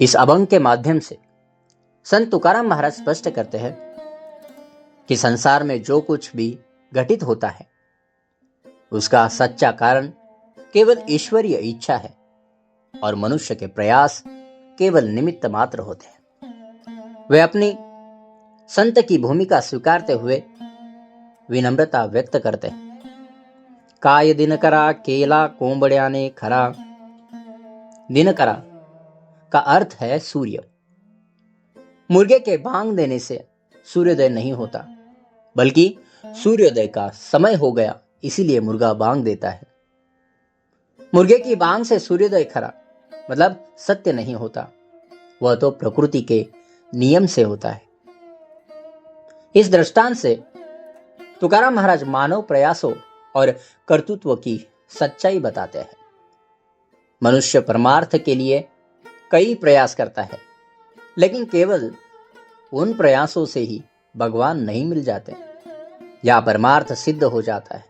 इस अभंग के माध्यम से संत तुकाराम महाराज स्पष्ट करते हैं कि संसार में जो कुछ भी घटित होता है उसका सच्चा कारण केवल ईश्वरीय इच्छा है और मनुष्य के प्रयास केवल निमित्त मात्र होते हैं। वे अपनी संत की भूमिका स्वीकारते हुए विनम्रता व्यक्त करते हैं। काय दिनकरा केला कोंबड्याने खरा। दिनकरा का अर्थ है सूर्य। मुर्गे के बांग देने से सूर्योदय नहीं होता, बल्कि सूर्योदय का समय हो गया इसीलिए मुर्गा बांग देता है। मुर्गे की बांग से सूर्योदय खरा मतलब सत्य नहीं होता, वह तो प्रकृति के नियम से होता है। इस दृष्टांत से तुकाराम महाराज मानव प्रयासों और कर्तृत्व की सच्चाई बताते हैं। मनुष्य परमार्थ के लिए कई प्रयास करता है, लेकिन केवल उन प्रयासों से ही भगवान नहीं मिल जाते या परमार्थ सिद्ध हो जाता है,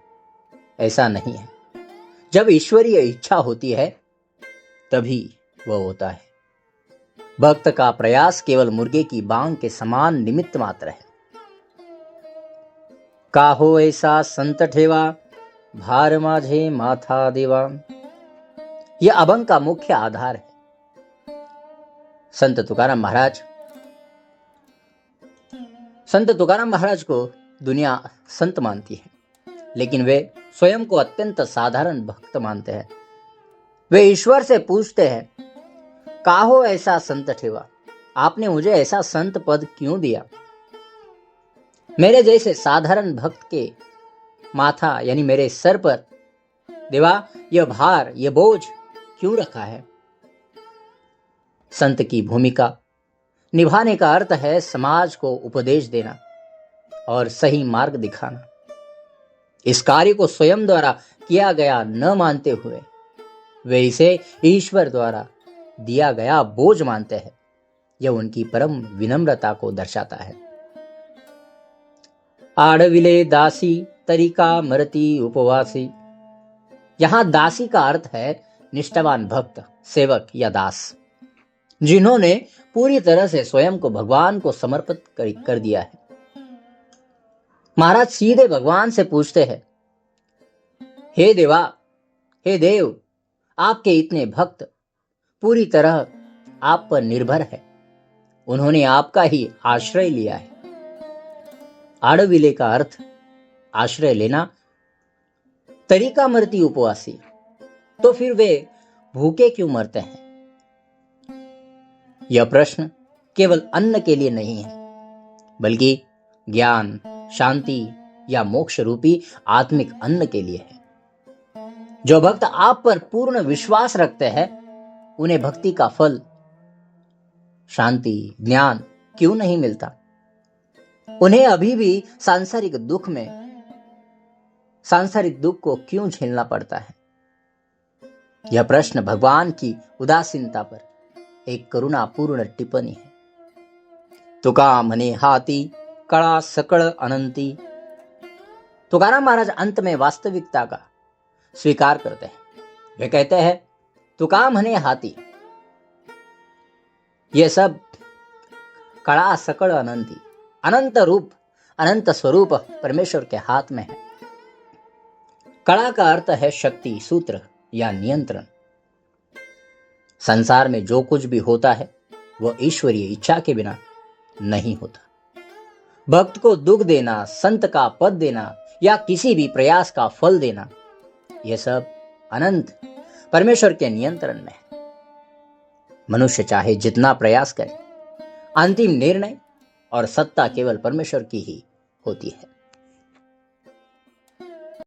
ऐसा नहीं है। जब ईश्वरीय इच्छा होती है तभी वह होता है। भक्त का प्रयास केवल मुर्गे की बांग के समान निमित्त मात्र है। काहो ऐसा संत ठेवा भार माझे माथा देवा, यह अभंग का मुख्य आधार है। संत तुकाराम महाराज को दुनिया संत मानती है, लेकिन वे स्वयं को अत्यंत साधारण भक्त मानते हैं। वे ईश्वर से पूछते हैं, काहो ऐसा संत ठेवा, आपने मुझे ऐसा संत पद क्यों दिया? मेरे जैसे साधारण भक्त के माथा यानी मेरे सर पर देवा यह भार, यह बोझ क्यों रखा है? संत की भूमिका निभाने का अर्थ है समाज को उपदेश देना और सही मार्ग दिखाना। इस कार्य को स्वयं द्वारा किया गया न मानते हुए वे इसे ईश्वर द्वारा दिया गया बोझ मानते हैं। यह उनकी परम विनम्रता को दर्शाता है। आड़विले दासी तरीका मरती उपवासी, यहां दासी का अर्थ है निष्ठावान भक्त, सेवक या दास, जिन्होंने पूरी तरह से स्वयं को भगवान को समर्पित कर दिया है। महाराज सीधे भगवान से पूछते हैं, हे देवा, हे देव, आपके इतने भक्त पूरी तरह आप पर निर्भर है, उन्होंने आपका ही आश्रय लिया है। आड़विले का अर्थ आश्रय लेना, तरीका मरती उपवासी, तो फिर वे भूखे क्यों मरते हैं? यह प्रश्न केवल अन्न के लिए नहीं है, बल्कि ज्ञान, शांति या मोक्ष रूपी आत्मिक अन्न के लिए है। जो भक्त आप पर पूर्ण विश्वास रखते हैं, उन्हें भक्ति का फल शांति, ज्ञान क्यों नहीं मिलता? उन्हें अभी भी सांसारिक दुख को क्यों झेलना पड़ता है? यह प्रश्न भगवान की उदासीनता पर एक करुणापूर्ण टिप्पणी है। तुका मने हाथी कड़ा सकड़ अनंती। तुकाराम महाराज अंत में वास्तविकता का स्वीकार करते हैं। वे कहते हैं, तुका मने हाथी, ये सब कड़ा सकड़ अनंती, अनंत रूप, अनंत स्वरूप परमेश्वर के हाथ में है। कड़ा का अर्थ है शक्ति, सूत्र या नियंत्रण। संसार में जो कुछ भी होता है वह ईश्वरीय इच्छा के बिना नहीं होता। भक्त को दुख देना, संत का पद देना या किसी भी प्रयास का फल देना, यह सब अनंत परमेश्वर के नियंत्रण में है। मनुष्य चाहे जितना प्रयास करे, अंतिम निर्णय और सत्ता केवल परमेश्वर की ही होती है।